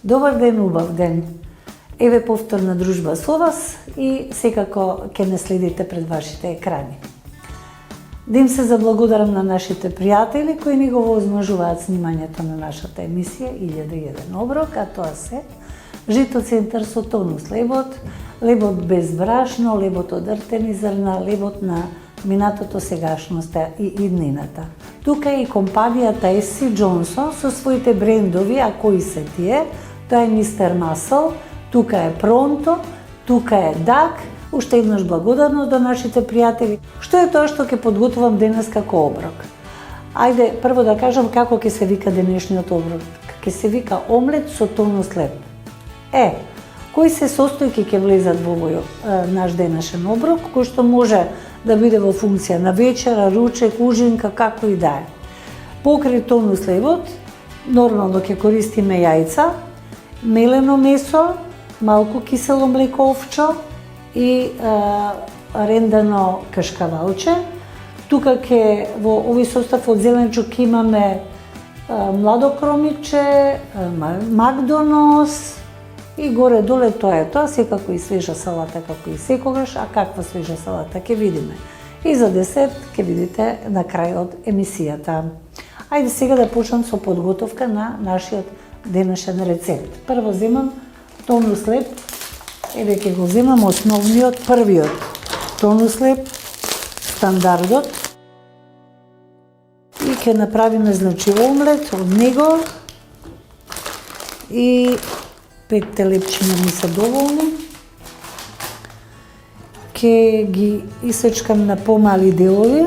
Добар ден, убав ден. Еве повторна дружба со вас и секако ќе не следите пред вашите екрани. Да им се заблагодарам на нашите пријатели кои ни го возможуваат снимањето на нашата емисија 1001 оброк, а тоа се Житоцентар со тонус лебот, лебот без брашно, лебот од ртени зрна, лебот на минатото, сегашноста и иднината. Тука е и компанијата SC Johnson со своите брендови, а кои се тие? Тоа е Мистер Масл, тука е Пронто, тука е Дак. Уште еднаш благодарност до нашите пријатели. Што е тоа што ќе подготвувам денес како оброк? Ајде прво да кажам како ќе се вика денешниот оброк. Ќе се вика омлет со тонус леб. Кои се состојки ќе влезат во овој наш денешен оброк, кој што може да биде во функција на вечера, ручек, ужинка, како и да е. Покрај тонус лебот, нормално ќе користиме јајца, мелено месо, малку кисело млеко овчо и рендано кашкавалче. Тука ќе во овој состав од зеленчук имаме младо кромиче, макдонос и горе-доле тоа е тоа, секако и свежа салата како и секогаш, а каква свежа салата ќе видиме. И за десерт ќе видите на крај од емисијата. Ајде сега да почнам со подготовка на нашиот денешен рецепт. Прво земам тонус леб, еве ќе го земам основниот, првиот тонус леб, стандардот. И ќе направиме значи омлет од него и 5 телепчиња ми се доволни. Ќе ги исечкам на помали делови.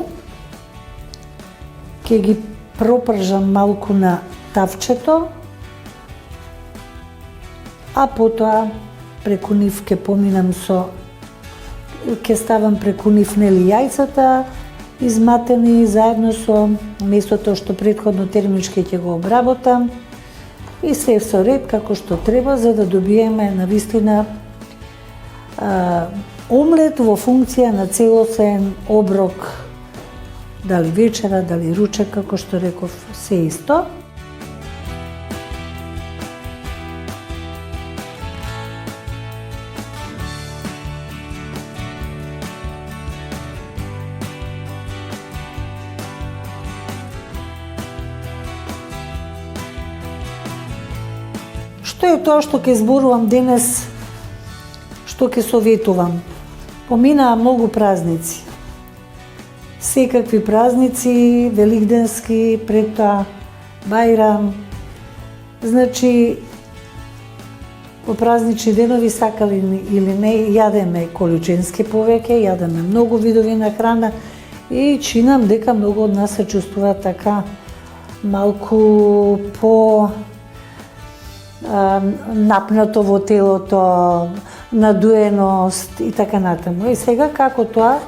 Ќе ги пропржам малку на тавчето, а потоа преку нив ќе поминам ќе ставам преку нив јајцата, изматени заедно со месото што претходно термички ќе го обработам и се со ред како што треба за да добиеме навистина омлет во функција на целосен оброк, дали вечера, дали ручек, како што реков, се исто. Што е тоа што ќе зборувам денес, што ќе советувам? Поминаа многу празници. Секакви празници, великденски, пред тоа Бајрам. Значи, во празнични денови, сакали или не, јадеме количински повеќе, јадеме многу видови на храна и чинам дека многу од нас се чувствуваат така малку по напнато во телото, надуеност и така натаму. И сега како тоа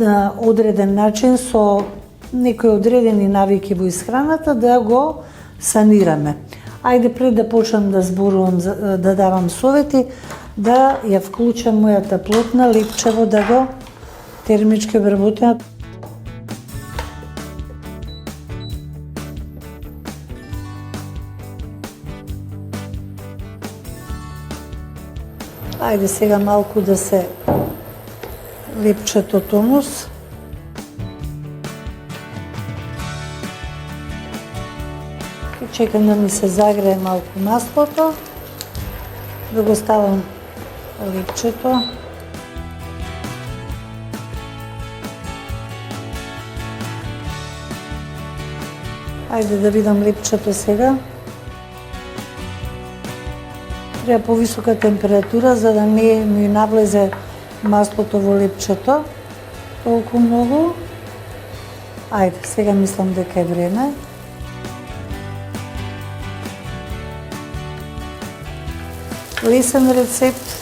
на одреден начин со некои одредени навики во исхраната да го санираме. Ајде пред да почнам да зборувам, да давам совети, да ја вклучам мојата плотна лепчево да го термички обработам. Ајде сега малку да се лепчето тонус. Чекам да ми се загрее малку маслото, да го ставам лепчето. Ајде да видам лепчето сега. Треба повисока температура за да не ми навлезе маслото во лепчето толку многу. Ајде, сега мислам дека е време. Лесен рецепт.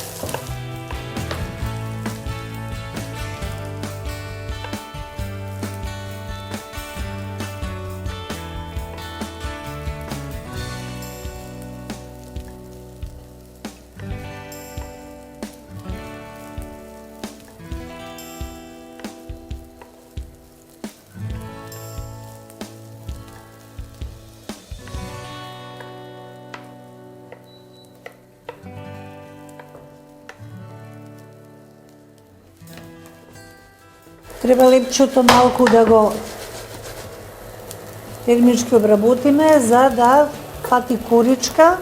Треба лепчето малку да го термички обработиме за да фати коричка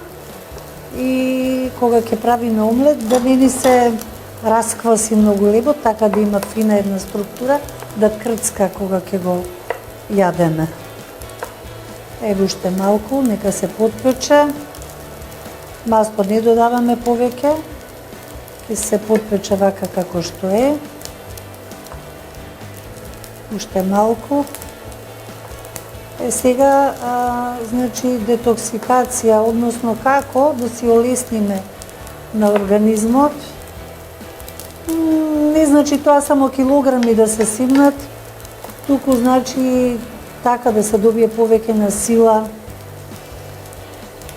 и кога ќе правиме омлет да не ни се раскваси многу лебо, така да има фина една структура, да крцка кога ќе го јадеме. Еве уште малку, нека се потпече. Масло не додаваме повеќе, ќе се потпече вака како што е. Уште малку. Сега, значи, детоксикација, односно како да си олесниме на организмот. Не значи тоа само килограми да се симнат, туку значи така да се добие повеќе на сила,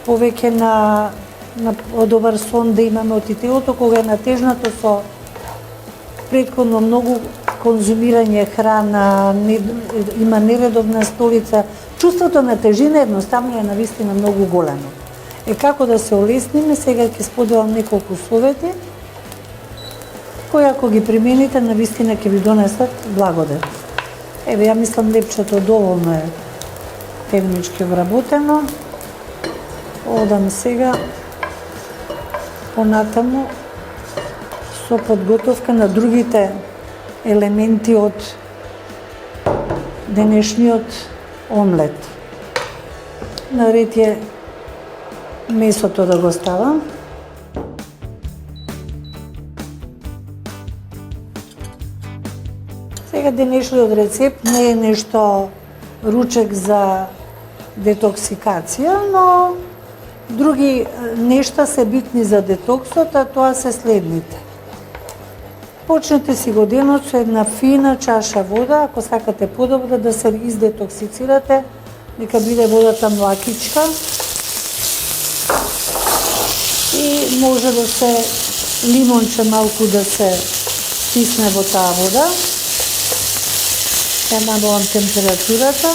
повеќе на добар сон да имаме од телото, кога е натежнато со претходно многу конзумирање храна, има нередовна столица, чувството на тежина едноставно е навистина многу големо. Како да се олесниме, сега ќе споделам неколку совети, кои ако ги примените, навистина ќе ви донесат благодат. Еве, ја мислам лепчето доволно е термички обработено. Одам сега понатаму со подготовка на другите елементи од денешниот омлет. Наред е месото да го ставам. Сега денешниот рецепт не е нешто ручек за детоксикација, но други нешта се битни за детоксот, а тоа се следните. Почнете си го денот со една фина чаша вода, ако сакате подобро да се издетоксицирате, нека биде водата млакичка и може да се лимонче малку да се стисне во таа вода. Ја намалам температурата.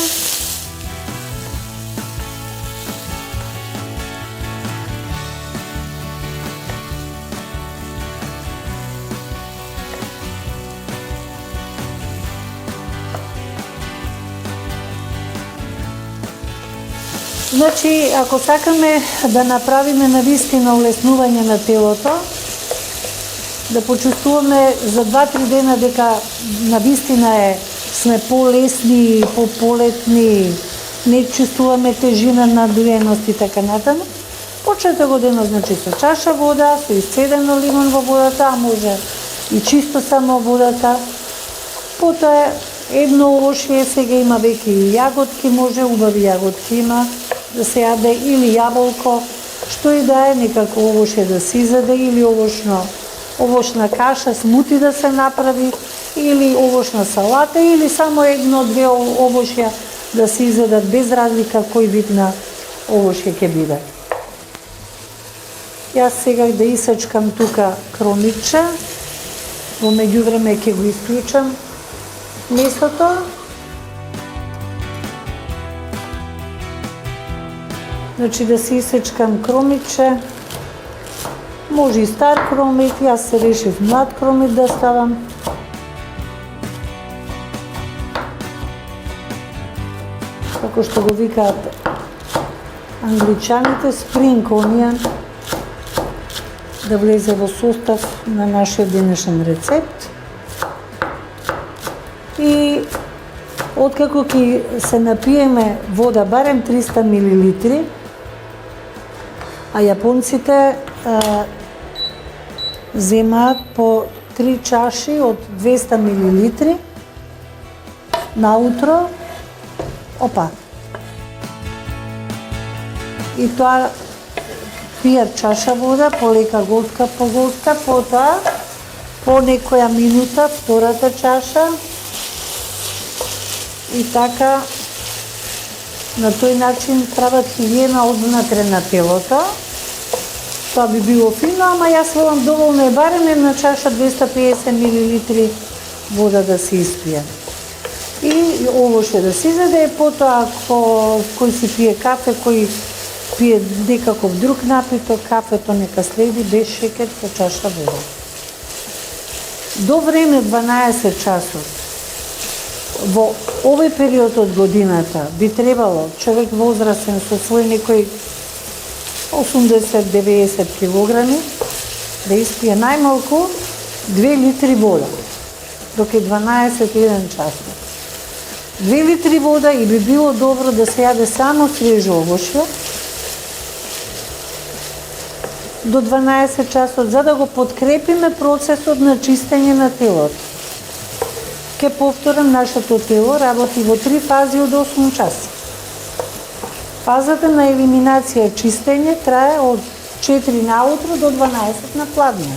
Значи, ако сакаме да направиме навистина олеснување на телото, да почувствуваме за 2-3 дена дека навистина сме полесни, пополетни, не чувствуваме тежина, надуеност и така натаму, почнете го денот, значи, со чаша вода, со исцедено лимон во водата, а може и чисто само водата. Потоа едно овошје, сега има веќе и јаготки, може, убави јаготки има да се јаде, или јаболко, што и да е, некако овошје да се изаде, или овошна каша, смути да се направи, или овошна салата, или само едно-две овошја да се изедат без разлика кој вид на овошје ќе биде. Јас сега да исечкам тука кромиче, во меѓувреме ќе го исклучам месото. Значи да се исечкам кромиче, може и стар кромит, јас се решив млад кромит да ставам. Како што го викаат англичаните, spring onion, да влезе во состав на нашиот денешен рецепт. И откако ќе се напиеме вода барем 300 мл, а јапонците земаат по 3 чаши од 200 мл наутро. Опа. И тоа пијат чаша вода, полека голтка по голтка, потоа по некоја минута втората чаша. И така, на тој начин прават хигиена одвнатре на телото. Тоа би било фино, ама јас велам доволно е барем една чаша 250 мл вода да се испие. И овошје да се изеде, потоа кој си пие кафе, кој пие некаков друг напиток, кафето нека следи без шекер со чаша вода. До време 12 часот Во овој период од годината би требало човек возрастен со свој некој 80-90 килограми да испие најмалку 2 литри вода, док е 12-1 часот. 2 литри вода и би било добро да се јаде само свежо овошје до 12 часот, за да го подкрепиме процесот на чистење на телото. Ке повторам, нашето тело работи во 3 фази од 8 часа. Фазата на елиминација чистење трае од 4 наутро до 12 на пладне.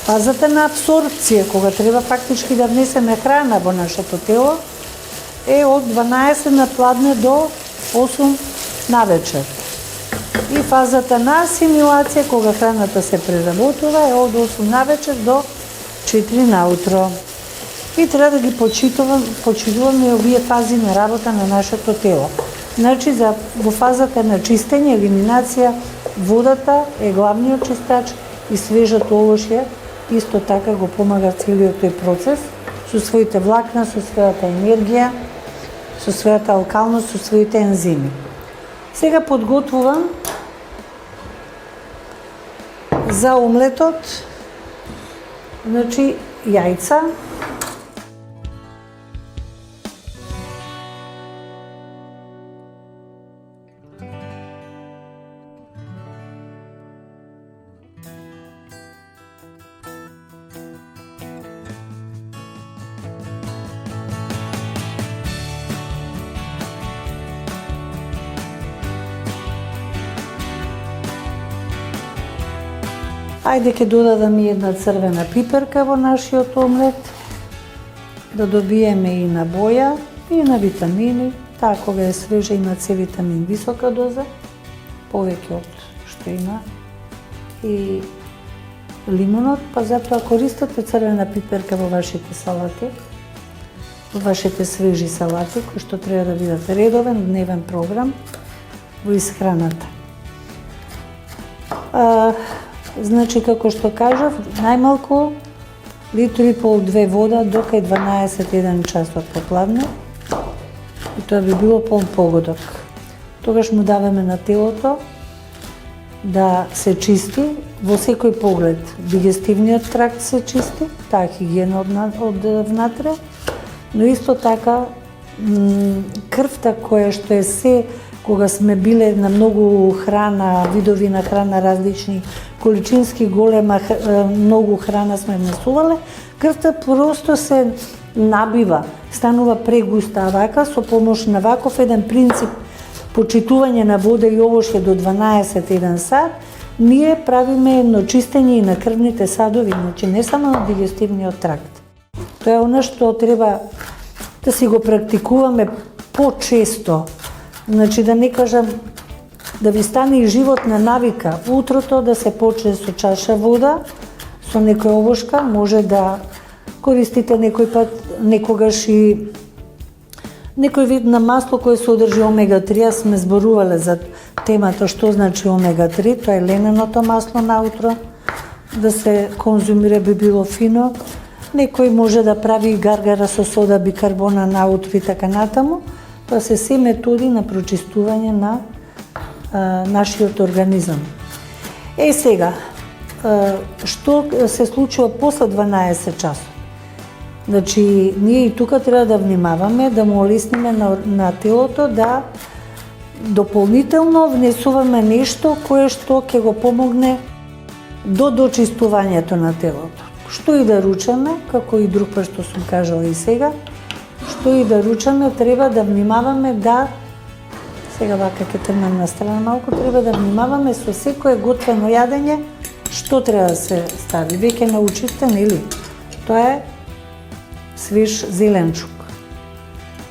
Фазата на апсорбција, кога треба фактички да внесеме храна во нашето тело, е од 12 на пладне до 8 навечер. И фазата на асимилација, кога храната се преработува, е од 8 навечер до 4 наутро. И треба да ги почитуваме овие фази на работа на нашето тело. Значи, во фазата на чистење, елиминација, водата е главниот чистач и свежото овошје исто така го помага целиот тој процес со своите влакна, со својата енергија, со својата алкалност, со своите ензими. Сега подготвувам за омлетот, значи јајца, ајде ќе додадам и една црвена пиперка во нашиот омлет, да добиеме и на боја, и на витамини. Таа кога е свежа има С витамин висока доза, повеќе од што има и лимонот, па затоа користете црвена пиперка во вашите салати, во вашите свежи салати, кои што треба да бидат редовен дневен програм во исхраната. Значи, како што кажав, најмалку литри и пол 2 вода до кај 12-1 часот попладне. И тоа би било полн погодок. Тогаш му даваме на телото да се чисти во секој поглед. Дигестивниот тракт се чисти, таа хигиена од внатре, но исто така крвта која што е се кога сме биле на многу храна, видови на храна различни, количински голема многу храна сме внесувале, крвта просто се набива, станува прегуста, а вака со помош на ваков еден принцип почитување на вода и овошје до 12-1 сат, ние правиме едно чистење и на крвните садови, значи не само на дигестивниот тракт. Тоа е она што треба да си го практикуваме почесто. Значи да не кажам, да ви стане и животна навика, утрото да се почне со чаша вода, со некоја овошка, може да користите некој пат, некогаш и некој вид на масло кој содржи омега-3, јас сме зборувале за темата што значи омега-3, тоа е лененото масло наутро, да се конзумира би било фино. Некој може да прави гаргара со сода бикарбона наутро и така натаму. Тоа се се методи на прочистување на нашиот организам. Сега, што се случува после 12 часот? Значи, ние и тука треба да внимаваме, да му олесниме на телото, да дополнително внесуваме нешто кое што ќе го помогне до дочистувањето на телото. Што и да ручаме, како и друг пат што сум кажала и сега, што и да ручаме, треба да внимаваме да, сега вака ќе тргнам на страна малку, треба да внимаваме со секое готвено јадење, што треба да се стави. Веќе научите, нели? Тоа е свеж зеленчук.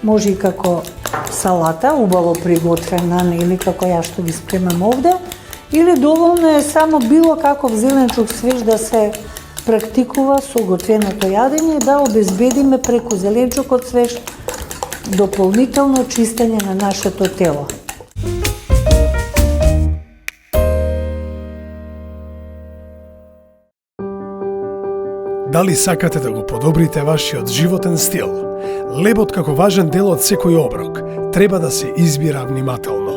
Може и како салата, убаво приготвена, или како ја што ги спремам овде, или доволно е само било каков зеленчук свеж да се практикува со готвеното јадење, да обезбедиме преку зеленчукот свеж дополнително чистење на нашето тело. Дали сакате да го подобрите вашиот животен стил? Лебот како важен дел од секој оброк треба да се избира внимателно.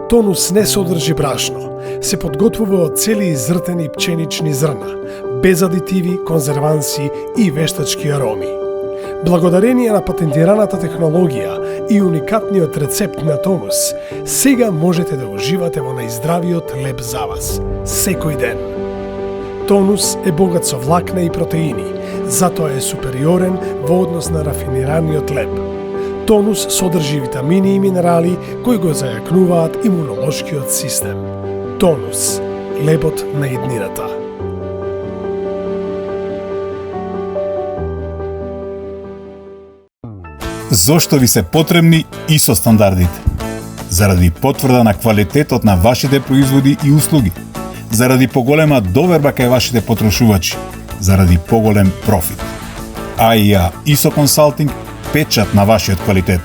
Тонус не содржи брашно, се подготвува од цели изртени пченични зрна, без адитиви, конзерванси и вештачки ароми. Благодарение на патентираната технологија и уникатниот рецепт на Тонус, сега можете да уживате во најздравиот леб за вас, секој ден. Тонус е богат со влакна и протеини, затоа е супериорен во однос на рафинираниот леб. Тонус содржи витамини и минерали кои го зајакнуваат имунолошкиот систем. Тонус, лебот на иднината. Зошто ви се потребни ISO стандардите? Заради потврда на квалитетот на вашите производи и услуги, заради поголема доверба кај вашите потрошувачи, заради поголем профит. AIA ISO Consulting, печат на вашиот квалитет.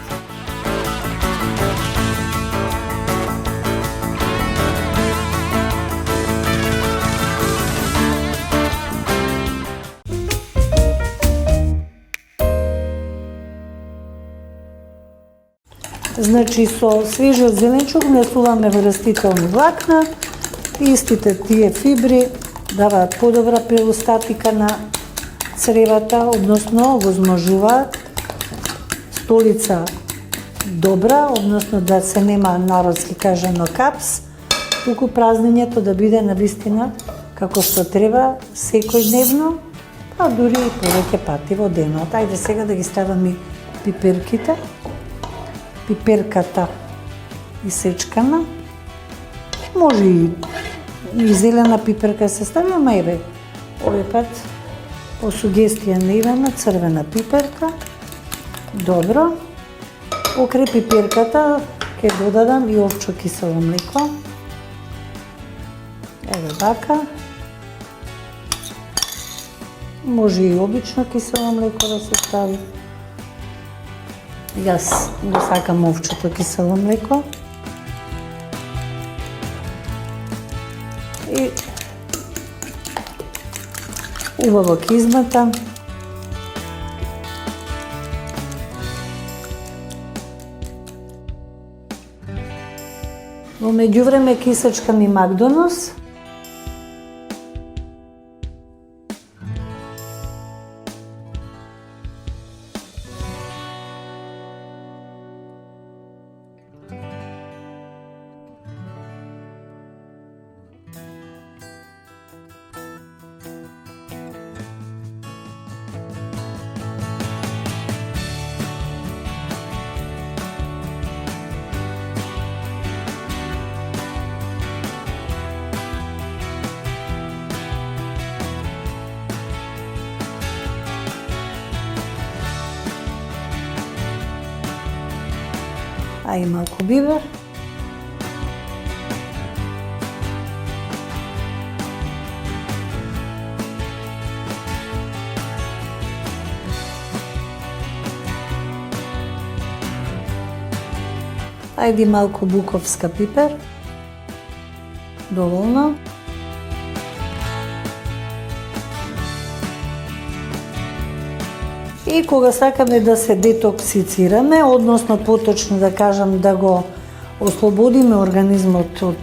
Значи, со свежиот зеленчук внесуваме во растителни влакна и истите тие фибри даваат подобра перистатика на цревата, односно возможуваат столица добра, односно да се нема народски кажано капс, туку празнењето да биде навистина како што треба секојдневно, па дури и повеќе пати во денот. Ајде сега да ги ставаме пиперките. Пиперката исечкана. Може и зелена пиперка се стави, ама еве, овој пат по сугестија на Ивана црвена пиперка. Добро. Покрај пиперката ќе додадам и овчо кисело млеко. Еве вака. Може и обично кисело млеко да се стави. Јас го сакам овчето кисело млеко. И убаво ќе изматам. Во меѓувреме ќе исечкам и Макдонос. А и малку бибер. Ајде малку буковска пипер. Доволно. И кога сакаме да се детоксицираме, односно поточно да кажам да го ослободиме организмот од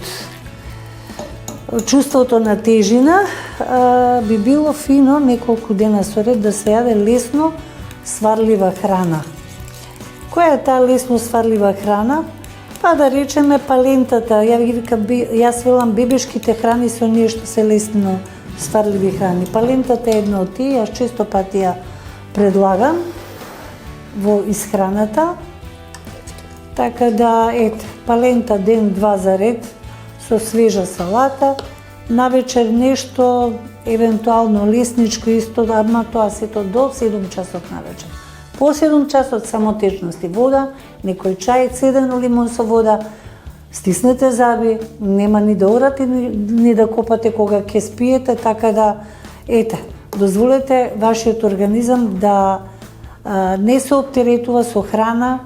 чувството на тежина, би било фино неколку дена со ред да се јаде лесно сварлива храна. Која е таа лесно сварлива храна? Па да речеме палентата. Јас велам бебешките храни се оние што се лесно сварливи храни. Палентата е една од тие, јас често пати ја предлагам во исхраната. Така да, ете, палента ден-два за ред со свежа салата, навечер нешто евентуално лесничко исто, ама тоа сето до 7 часот навечер. По 7 часот само течност и вода, некој чај, цедено лимон со вода, стиснете заби, нема ни да орате, ни да копате кога ќе спиете, така да, ете, дозволете вашиот организам да не се оптеретува со храна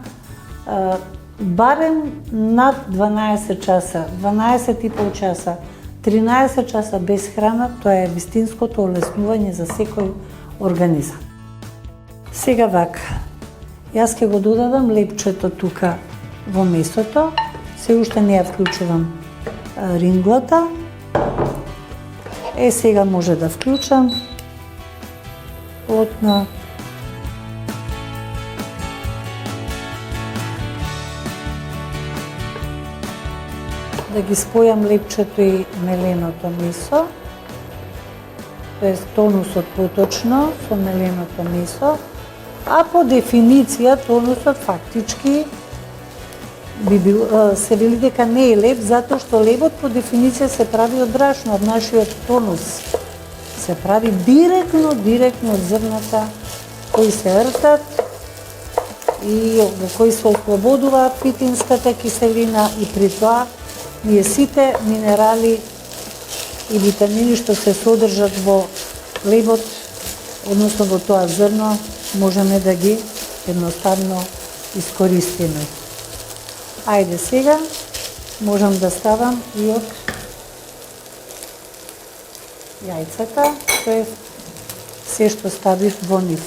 барем над 12 часа, 12,5 часа, 13 часа без храна, тоа е вистинското олеснување за секој организам. Сега вака, јас ќе го додадам лепчето тука во месото, се уште не ја вклучувам ринглата. Сега може да вклучам плотно. Да ги спојам лепчето и меленото месо, тоест тонусот поточно со меленото месо, а по дефиниција тонусот фактички се вели дека не е леп, затоа што лебот по дефиниција се прави од брашно, од нашиот тонус. Се прави директно од зрната кои се ртат и во кои се ослободува питинската киселина и при тоа ние сите минерали и витамини што се содржат во лебот, односно во тоа зрно, можеме да ги едноставно искористиме. Ајде сега можам да ставам и од јајцата, тоест се што ставив во нив.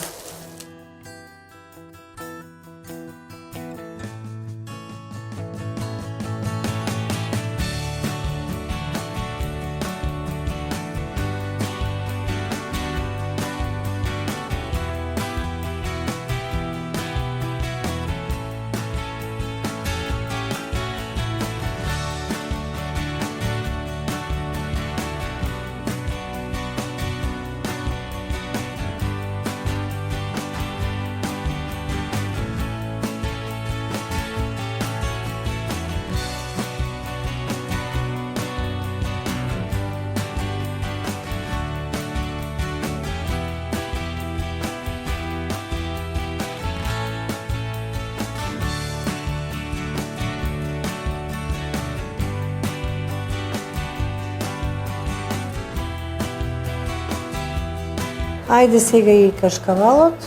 Ајде сега и кашкавалот.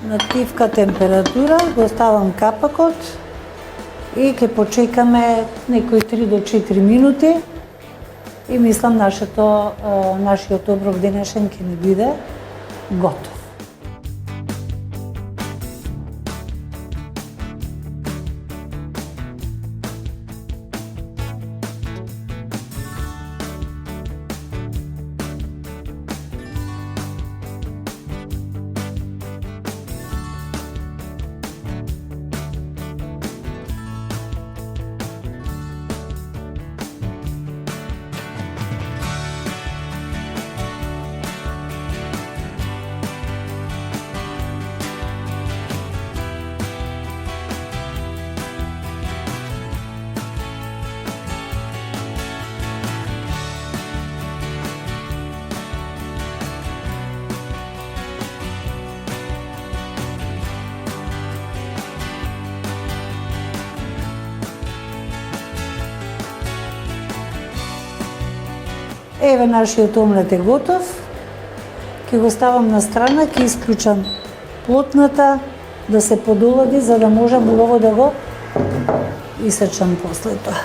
На тивка температура го ставам капакот и ќе почекаме некои 3 до 4 минути и мислам нашиот оброк денешен ќе ни биде готов. Еве нашиот омлет е готов. Ќе го ставам на страна, ќе исклучам плотната да се подолади за да можам убаво да го исечам после тоа.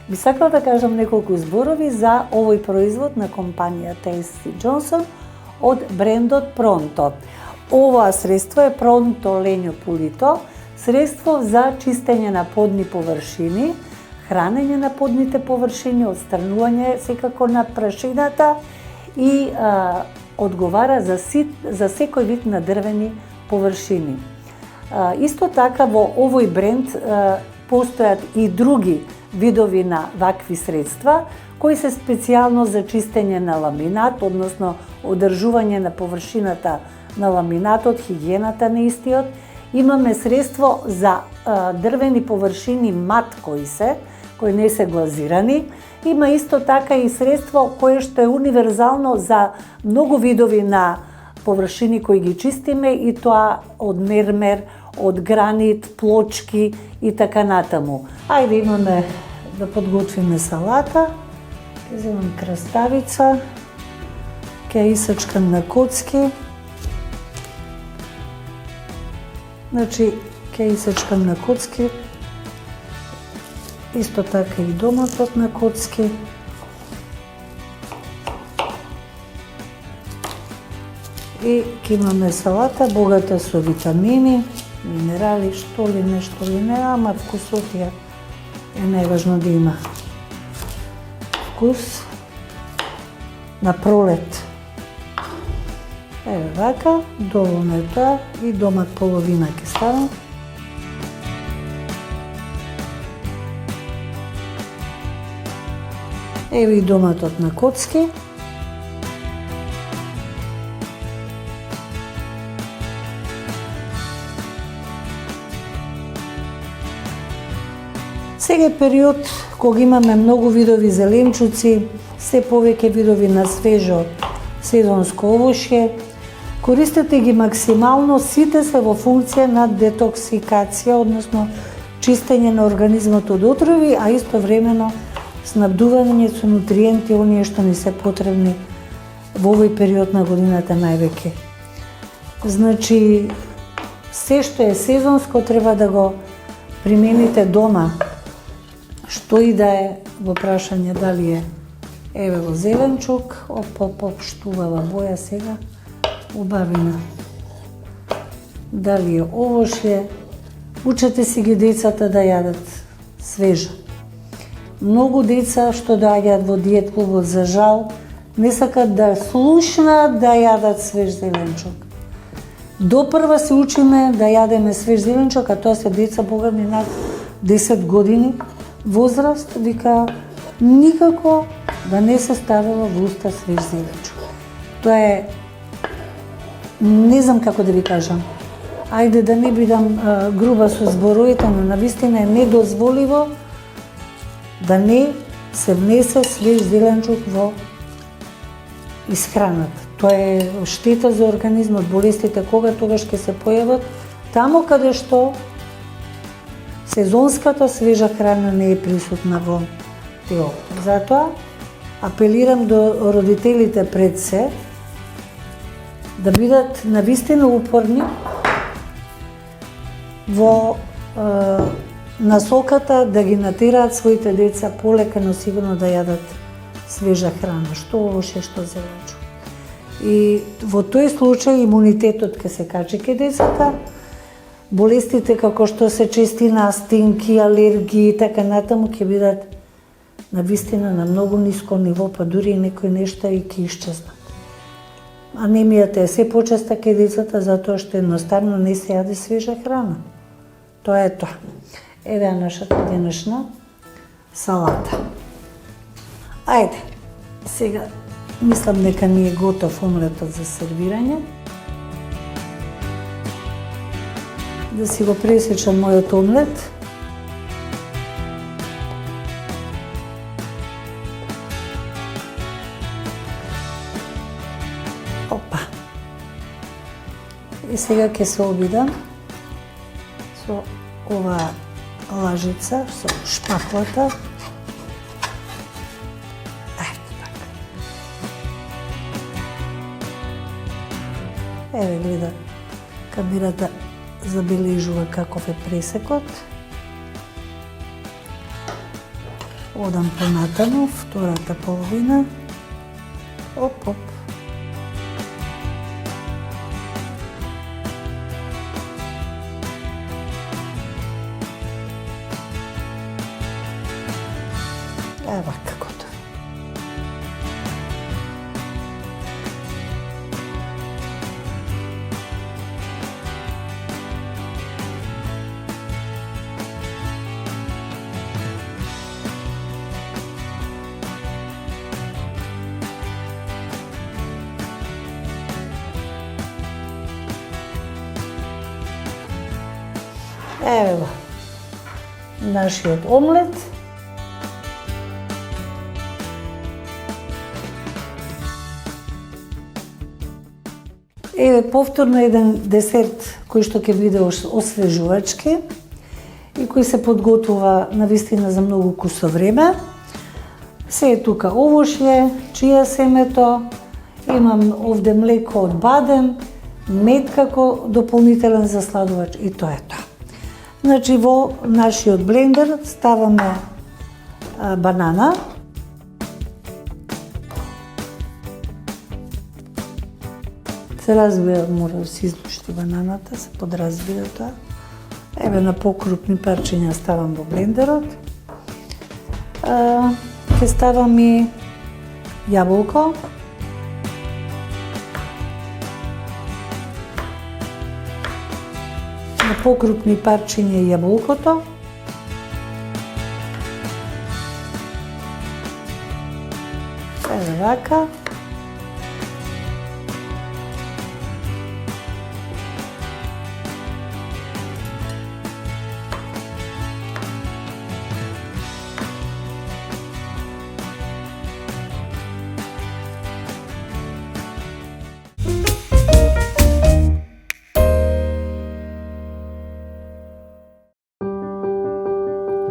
Би сакала да кажам неколку зборови за овој производ на компанијата SC Johnson од брендот Pronto. Ова средство е Pronto Legno Pulito, средство за чистење на подни површини, хранење на подните површини, отстранување секако на прашината и одговара за секој вид на дрвени површини. Исто така во овој бренд постојат и други видови на вакви средства кои се специјално за чистење на ламинат, односно одржување на површината на ламинатот, хигиената на истиот. Имаме средство за дрвени површини мат кои не се глазирани. Има исто така и средство кое што е универзално за многу видови на површини кои ги чистиме, и тоа од мермер, од гранит, плочки и така натаму. Ајде имаме да подготвиме салата. Ќе земам краставица, ќе ја исачкам на коцки. Значи, ќе исачкам на коцки. Исто така и доматот на коцки. И ќе имаме салата богата со витамини, минерали, што ли не, ама вкусотија е најважно да има. Вкус на пролет. Еве вака, доволно е тоа, и домат половина ќе ставам. Еве и доматот на коцки. Сега е период кога имаме многу видови зеленчуци, се повеќе видови на свежо сезонско овошје. Користете ги максимално, сите се во функција на детоксикација, односно чистење на организмот од отрови, а истовремено снабдување со нутриенти, оние што ни се потребни во овој период на годината највеќе. Значи, се што е сезонско треба да го примените дома, што и да е во прашање, дали е еве во зеленчук, општувава боја сега, убавина. Дали е овошје, учете си ги децата да јадат свежо. Многу деца што доаѓаат во диет клубот, за жал, не сакат да слушнат да јадат свеж зеленчук. Допрва се учиме да јадеме свеж зеленчук, а тоа се деца богами над 10 години возраст, вика никако да не се ставила во уста свеж зеленчук. Тоа е, не знам како да ви кажам, ајде да не бидам груба со зборовите, но навистина е недозволиво да не се внесе свеж зеленчук во исхраната. Тоа е штета за организмот, болестите кога тогаш ќе се појават таму каде што сезонската свежа храна не е присутна во телото. Затоа апелирам до родителите пред се да бидат навистина упорни во насоката да ги натераат своите деца полека, но сигурно да јадат свежа храна, што овошје, што зеленчук. И во тој случај имунитетот ќе се качи кај децата, болестите како што се честина, астинки, алергии и така натаму ќе бидат навистина на многу ниско ниво, па дури и некои нешта и ќе исчезнат. Анемијата е се почеста кај децата затоа што едноставно не се јаде свежа храна. Тоа е тоа. Еве нашата денешна салата. Ајде, сега мислам дека ни е готов омлетот за сервирање. Да си го пресечам мојот омлет. Опа. И сега ќе се обидам со оваа лажица, со шпаклата. Еве гледа, камерата забележува каков е пресекот. Одам понатаму, втората половина. Оп, оп. Ева како тоа. Ево го, нашиот омлет. Еве повторно еден десерт кој што ќе биде освежувачки и кој се подготвува навистина за многу кусо време. Се е тука овошје, чија семето, имам овде млеко од бадем, мед како дополнителен засладувач и тоа е тоа. Значи во нашиот блендер ставаме банана, се разбира, мора да се излушти бананата, се подразбира тоа. Еве на покрупни парчиња ставам во блендерот. Ќе ставам и јаболко. На покрупни парчиња јаболкото. Еве вака.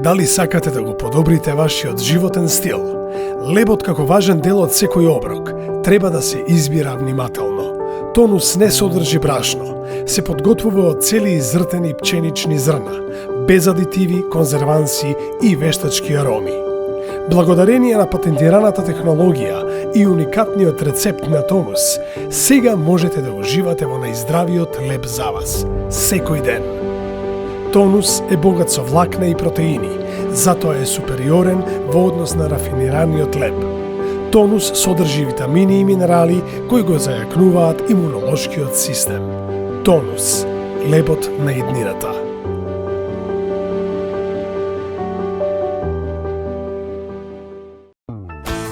Дали сакате да го подобрите вашиот животен стил? Лебот како важен дел од секој оброк треба да се избира внимателно. Тонус не содржи брашно, се подготвува од цели изртени пченични зрна, без адитиви, конзерванси и вештачки ароми. Благодарение на патентираната технологија и уникатниот рецепт на Тонус, сега можете да уживате во најздравиот леб за вас, секој ден. Тонус е богат со влакна и протеини, затоа е супериорен во однос на рафинираниот леб. Тонус содржи витамини и минерали кои го зајакнуваат имунолошкиот систем. Тонус, лебот на иднината.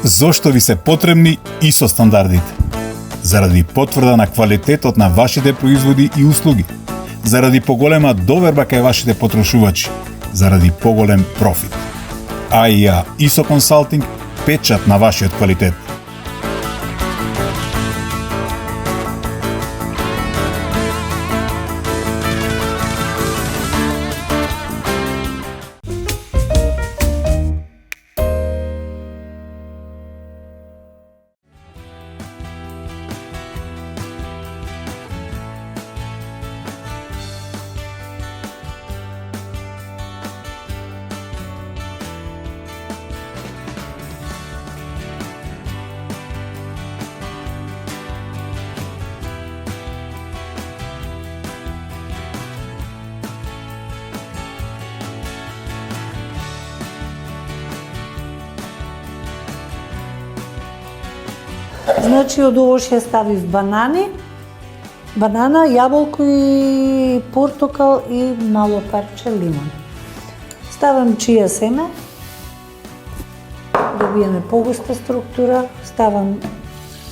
Зошто ви се потребни ISO стандардите? Заради потврда на квалитетот на вашите производи и услуги, заради поголема доверба кај вашите потрошувачи, заради поголем профит. AIA ISO Consulting, печат на вашиот квалитет. Значи, од овошје ставив банана, јаболко и портокал и мало парче лимон. Ставам чија семе, добиеме погуста структура, ставам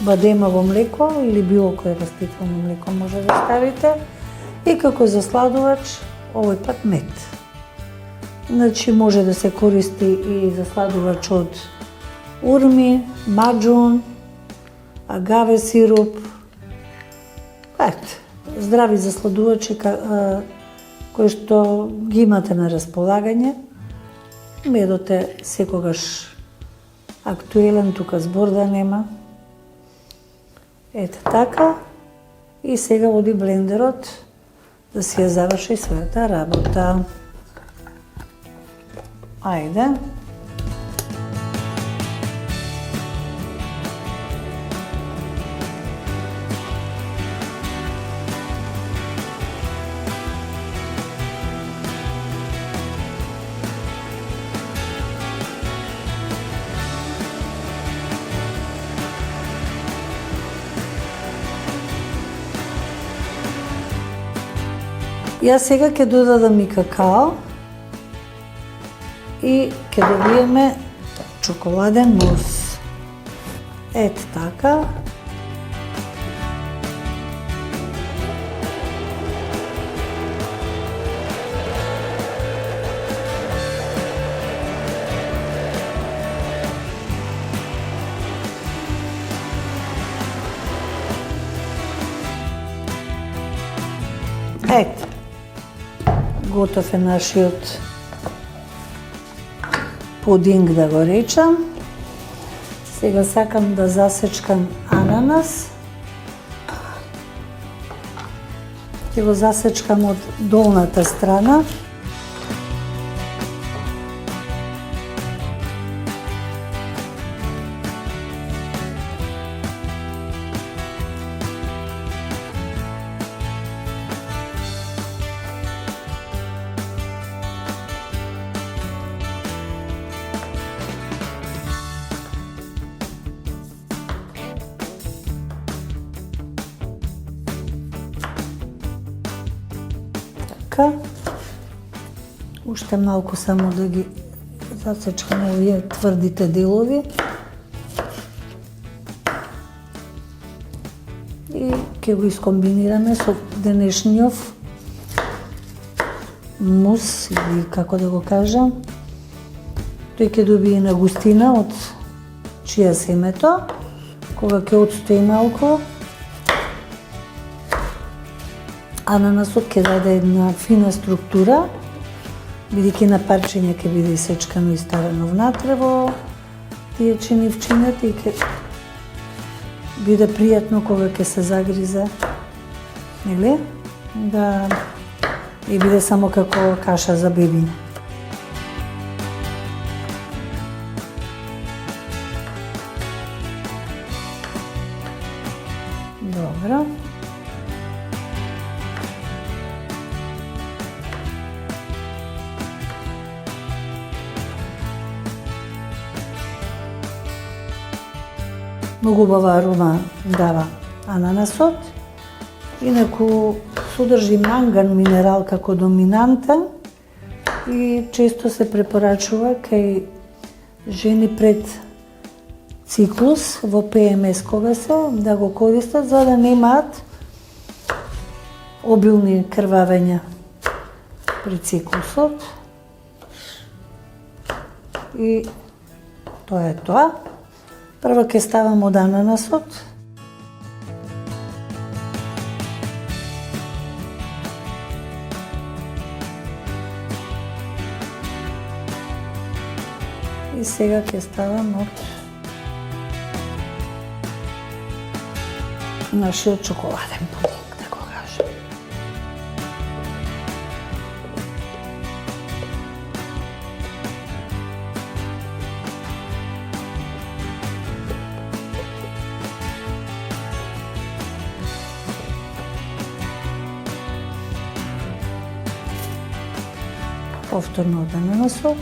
бадемово млеко или било кое растително млеко може да ставите и како засладувач овој пат мед. Значи, може да се користи и засладувач од урми, маџун, агаве сируп, здрави засладувачи кои што ги имате на располагање. Медот е секогаш актуелен, тука збор да нема. Ете така. И сега оди блендерот да си ја заврши својата работа. Ајде. Јас сега ќе додадам и какао и ќе добиеме чоколаден мус. Ето така. Ете, готов е нашиот пудинг, да го речам. Сега сакам да засечкам ананас. Ќе го засечкам од долната страна. Уште малку само да ги засечкам овие тврдите делови. И ќе го искомбинираме со денешниот мус, или како да го кажам. Тој ќе добие на густина од чија семето, кога ќе отстои малку. Ананасот ќе даде една фина структура, бидејќи на парчиња ќе биде исечкано и ставено внатре во тие чинивчињата и ќе биде пријатно кога ќе се загризе, нели? Да и биде само како каша за бебиња. Добро. Многу убава арома дава ананасот. Инаку содржи манган минерал како доминантен и често се препорачува кај жени пред циклус во ПМС кога се да го користат за да немаат обилни крвавења при циклусот. И тоа е тоа. Прво ќе ставам од ананасот. И сега ќе ставам од нашиот чоколаден пудинг, да го кажем. Повторно од ананасот.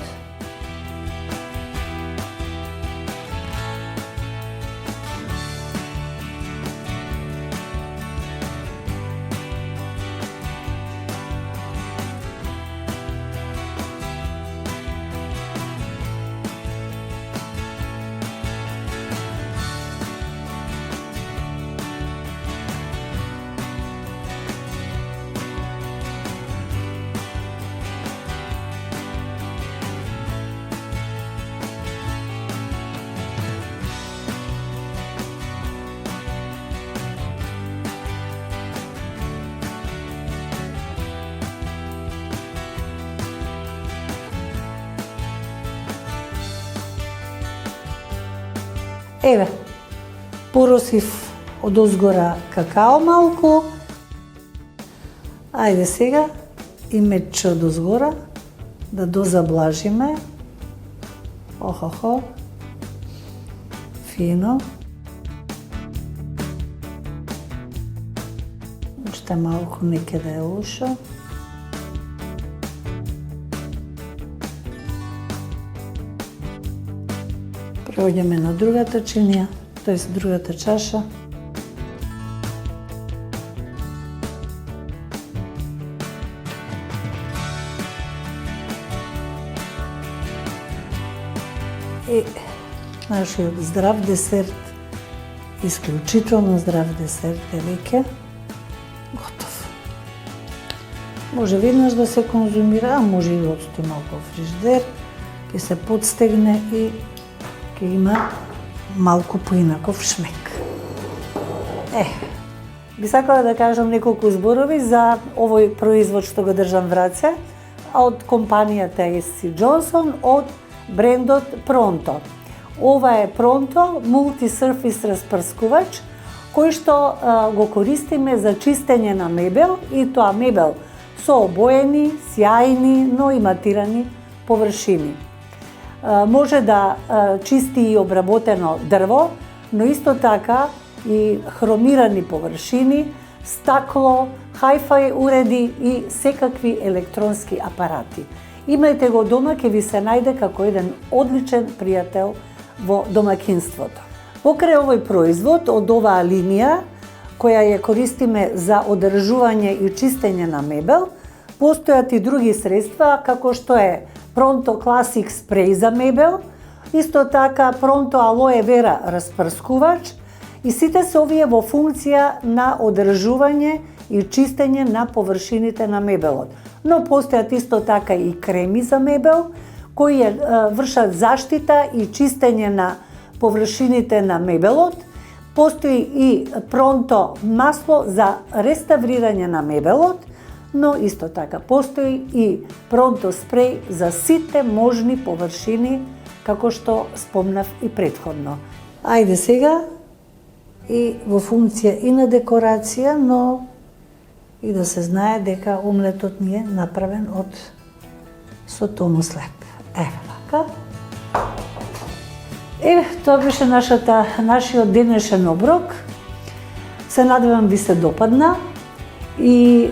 Еве, поросив од озгора какао малку. Ајде сега и мечче од озгора да дозаблажиме. Охо, фино. Уште малку не ќе да е лошо. Преоѓаме на другата чинија, тоест другата чаша. И нашиот здрав десерт, исклучително здрав десерт е веќе готов. Може веднаш да се конзумира, а може и да отстои малку во фрижидер, ќе се подстегне и ќе има малку поинаков шмек. Би сакала да кажам неколку зборови за овој производ што го држам в раце, од компанијата SC Johnson, од брендот Pronto. Ова е Pronto Multi-Surface распрскувач, кој што го користиме за чистење на мебел, и тоа мебел со обоени, сјајни, но и матирани површини. Може да чисти и обработено дрво, но исто така и хромирани површини, стакло, hi-fi уреди и секакви електронски апарати. Имајте го дома, ќе ви се најде како еден одличен пријател во домакинството. Покрај овој производ од оваа линија, која ја користиме за одржување и чистење на мебел, постојат и други средства, како што е Pronto Classic спреј за мебел, исто така Pronto Aloe Vera распрскувач, и сите се овие во функција на одржување и чистење на површините на мебелот. Но постојат исто така и креми за мебел, кои вршат заштита и чистење на површините на мебелот. Постои и Pronto масло за реставрирање на мебелот, но исто така постои и Pronto спреј за сите можни површини, како што спомнав и претходно. Ајде сега и во функција и на декорација, но и да се знае дека омлетот ни е направен со тонус леп. Еве така. Тоа беше нашиот денешен оброк. Се надевам ви се допадна и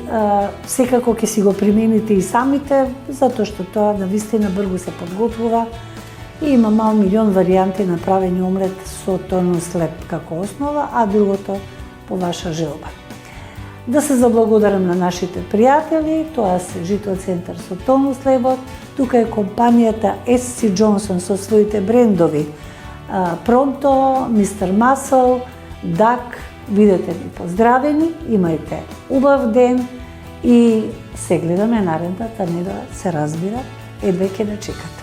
секако ќе си го примените и самите, затоа што тоа навистина брзо се подготвува и има мал милион варијанти на правење омлет со тонус леп како основа, а другото по ваша желба. Да се заблагодарам на нашите пријатели, тоа се Жито центар со тонус лебот, тука е компанијата SC Johnson со своите брендови Pronto, Mr. Muscle, Duck. Бидете ми поздравени, имајте убав ден и се гледаме наредната недела, се разбира, едве ќе да чекате.